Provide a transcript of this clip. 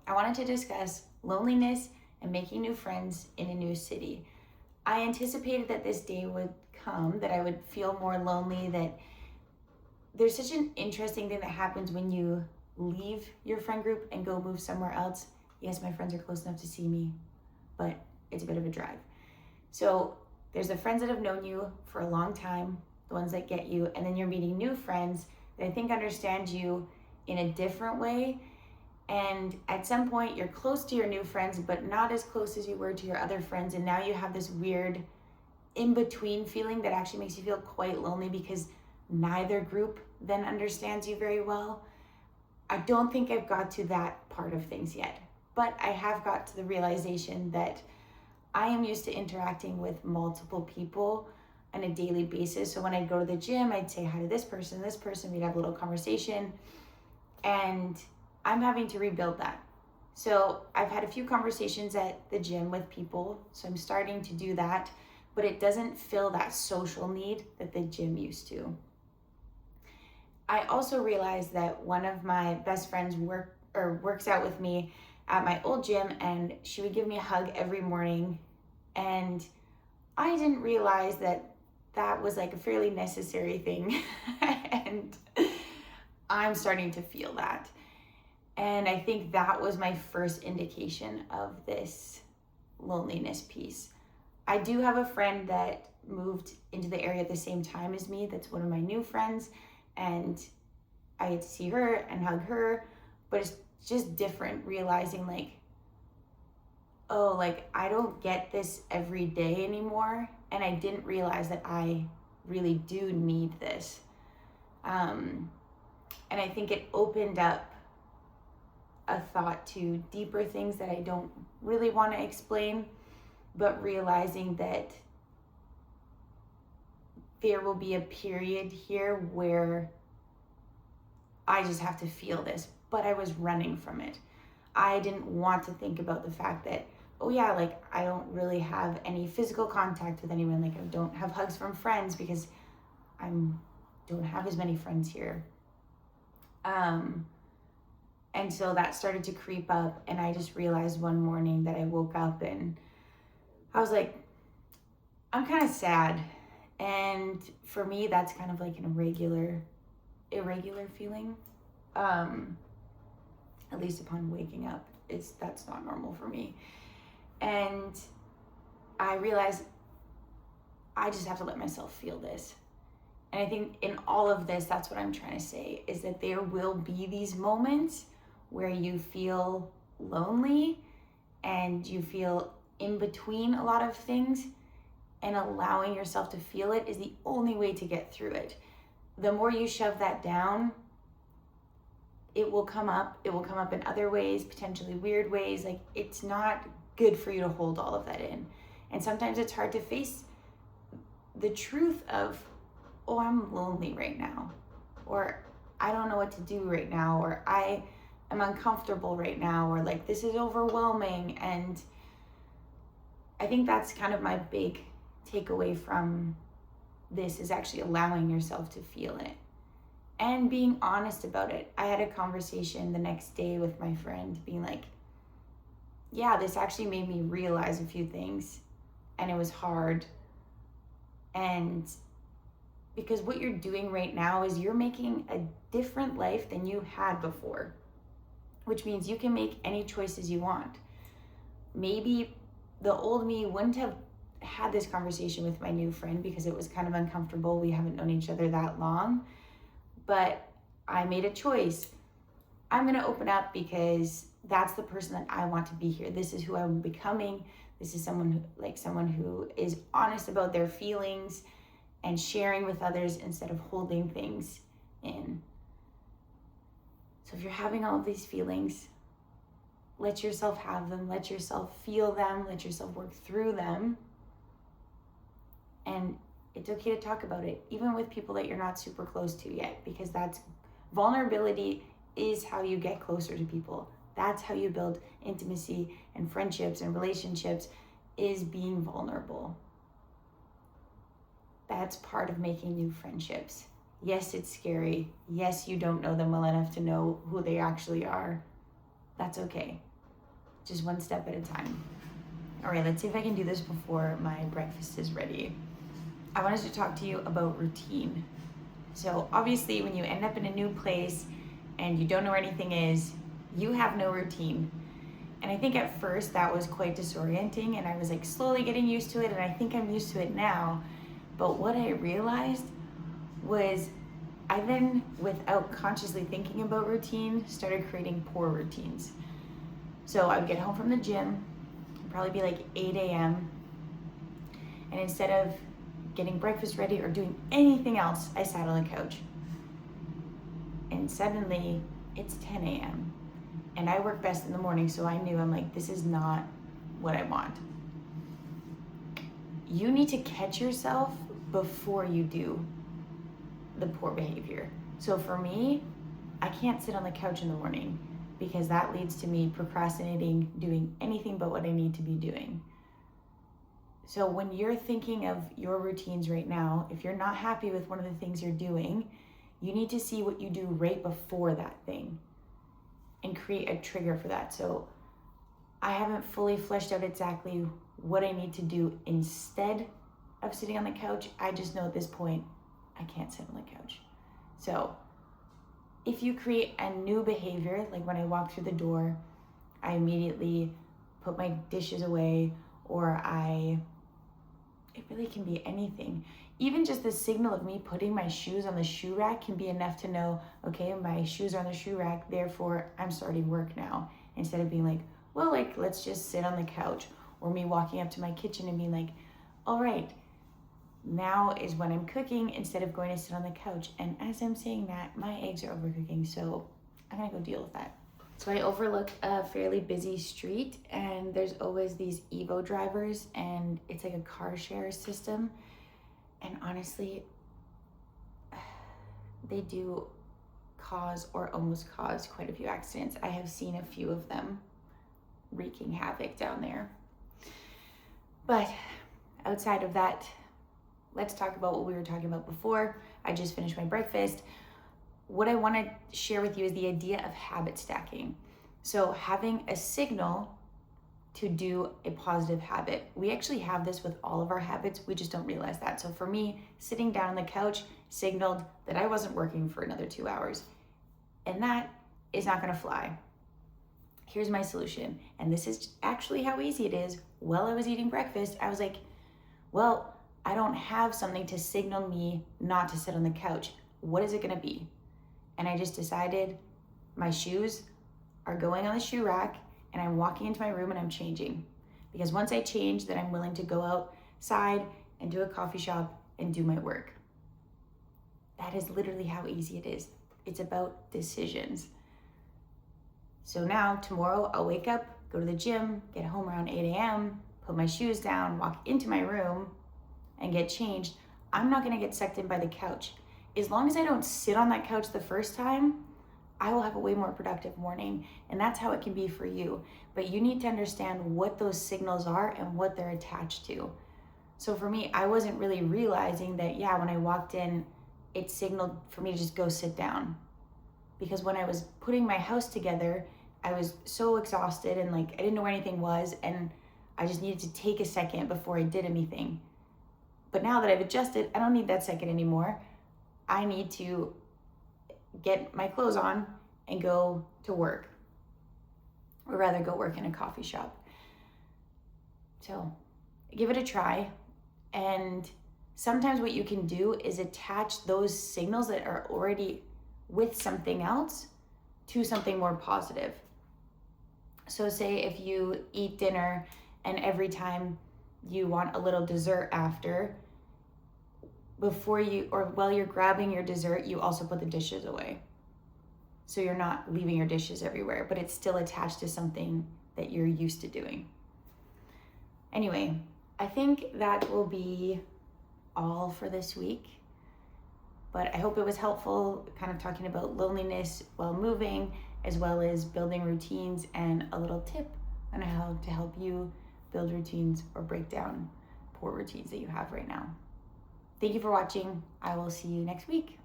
I wanted to discuss loneliness and making new friends in a new city. I anticipated that this day would come, that I would feel more lonely, that there's such an interesting thing that happens when you leave your friend group and go move somewhere else. Yes, my friends are close enough to see me, but it's a bit of a drive. So there's the friends that have known you for a long time, the ones that get you, and then you're meeting new friends that I think understand you in a different way. And at some point you're close to your new friends, but not as close as you were to your other friends. And now you have this weird in-between feeling that actually makes you feel quite lonely because neither group then understands you very well. I don't think I've got to that part of things yet, but I have got to the realization that I am used to interacting with multiple people on a daily basis. So when I'd go to the gym, I'd say hi to this person, we'd have a little conversation, and I'm having to rebuild that. So I've had a few conversations at the gym with people, so I'm starting to do that, but it doesn't fill that social need that the gym used to. I also realized that one of my best friends works out with me at my old gym, and she would give me a hug every morning. And I didn't realize that that was like a fairly necessary thing. And I'm starting to feel that. And I think that was my first indication of this loneliness piece. I do have a friend that moved into the area at the same time as me. That's one of my new friends. And I get to see her and hug her, but it's just different realizing like, oh, like I don't get this every day anymore. And I didn't realize that I really do need this. And I think it opened up a thought to deeper things that I don't really want to explain, but realizing that there will be a period here where I just have to feel this, but I was running from it. I didn't want to think about the fact that, oh yeah, like I don't really have any physical contact with anyone. Like I don't have hugs from friends because I don't have as many friends here. And so that started to creep up, and I just realized one morning that I woke up and I was like, I'm kind of sad. And for me, that's kind of like an irregular feeling. At least upon waking up, that's not normal for me. And I realized I just have to let myself feel this. And I think in all of this, that's what I'm trying to say, is that there will be these moments where you feel lonely and you feel in between a lot of things, and allowing yourself to feel it is the only way to get through it. The more you shove that down, it will come up. It will come up in other ways, potentially weird ways. Like it's not good for you to hold all of that in. And sometimes it's hard to face the truth of, oh, I'm lonely right now, or I don't know what to do right now, or I am uncomfortable right now, or like this is overwhelming. And I think that's kind of my big takeaway from this, is actually allowing yourself to feel it and being honest about it. I had a conversation the next day with my friend being like, yeah, this actually made me realize a few things, and it was hard. And because what you're doing right now is you're making a different life than you had before, which means you can make any choices you want. Maybe the old me wouldn't have had this conversation with my new friend because it was kind of uncomfortable. We haven't known each other that long, but I made a choice. I'm going to open up because that's the person that I want to be here. This is who I'm becoming. This is someone who is honest about their feelings and sharing with others instead of holding things in. So if you're having all of these feelings, let yourself have them, let yourself feel them, let yourself work through them. And it's okay to talk about it, even with people that you're not super close to yet, because vulnerability is how you get closer to people. That's how you build intimacy and friendships and relationships, is being vulnerable. That's part of making new friendships. Yes, it's scary. Yes, you don't know them well enough to know who they actually are. That's okay. just one step at a time. All right, let's see if I can do this before my breakfast is ready. I wanted to talk to you about routine. So obviously when you end up in a new place and you don't know where anything is, you have no routine. And I think at first that was quite disorienting, and I was like slowly getting used to it, and I think I'm used to it now. But what I realized was I then, without consciously thinking about routine, started creating poor routines. So I would get home from the gym, it'd probably be like 8 a.m. And instead of getting breakfast ready or doing anything else, I sat on the couch. And suddenly it's 10 a.m. And I work best in the morning, so I knew, I'm like, this is not what I want. You need to catch yourself before you do the poor behavior. So for me, I can't sit on the couch in the morning because that leads to me procrastinating, doing anything but what I need to be doing. So when you're thinking of your routines right now, if you're not happy with one of the things you're doing, you need to see what you do right before that thing and create a trigger for that. So I haven't fully fleshed out exactly what I need to do instead of sitting on the couch. I just know at this point, I can't sit on the couch. So if you create a new behavior, like when I walk through the door, I immediately put my dishes away, or it really can be anything. Even just the signal of me putting my shoes on the shoe rack can be enough to know, okay, my shoes are on the shoe rack, therefore I'm starting work now. Instead of being like, well, like, let's just sit on the couch. Or me walking up to my kitchen and being like, all right, now is when I'm cooking instead of going to sit on the couch. And as I'm saying that, my eggs are overcooking, so I'm gonna go deal with that. So I overlook a fairly busy street, and there's always these Evo drivers, and it's like a car share system. And honestly, they do cause or almost cause quite a few accidents. I have seen a few of them wreaking havoc down there. But outside of that, let's talk about what we were talking about before. I just finished my breakfast. What I want to share with you is the idea of habit stacking. So having a signal to do a positive habit. We actually have this with all of our habits. We just don't realize that. So for me, sitting down on the couch signaled that I wasn't working for another 2 hours. And that is not going to fly. Here's my solution. And this is actually how easy it is. While I was eating breakfast, I was like, well, I don't have something to signal me not to sit on the couch. What is it going to be? And I just decided my shoes are going on the shoe rack, and I'm walking into my room and I'm changing. Because once I change, then I'm willing to go outside and do a coffee shop and do my work. That is literally how easy it is. It's about decisions. So now tomorrow I'll wake up, go to the gym, get home around 8 a.m., put my shoes down, walk into my room and get changed. I'm not gonna get sucked in by the couch. As long as I don't sit on that couch the first time, I will have a way more productive morning. And that's how it can be for you. But you need to understand what those signals are and what they're attached to. So for me, I wasn't really realizing that, when I walked in, it signaled for me to just go sit down. Because when I was putting my house together, I was so exhausted and I didn't know where anything was, and I just needed to take a second before I did anything. But now that I've adjusted, I don't need that second anymore. I need to get my clothes on and go to work, or rather go work in a coffee shop. So give it a try. And sometimes what you can do is attach those signals that are already with something else to something more positive. So say if you eat dinner and every time you want a little dessert after, while you're grabbing your dessert, you also put the dishes away. So you're not leaving your dishes everywhere, but it's still attached to something that you're used to doing. Anyway, I think that will be all for this week. But I hope it was helpful, kind of talking about loneliness while moving, as well as building routines, and a little tip on how to help you build routines or break down poor routines that you have right now. Thank you for watching. I will see you next week.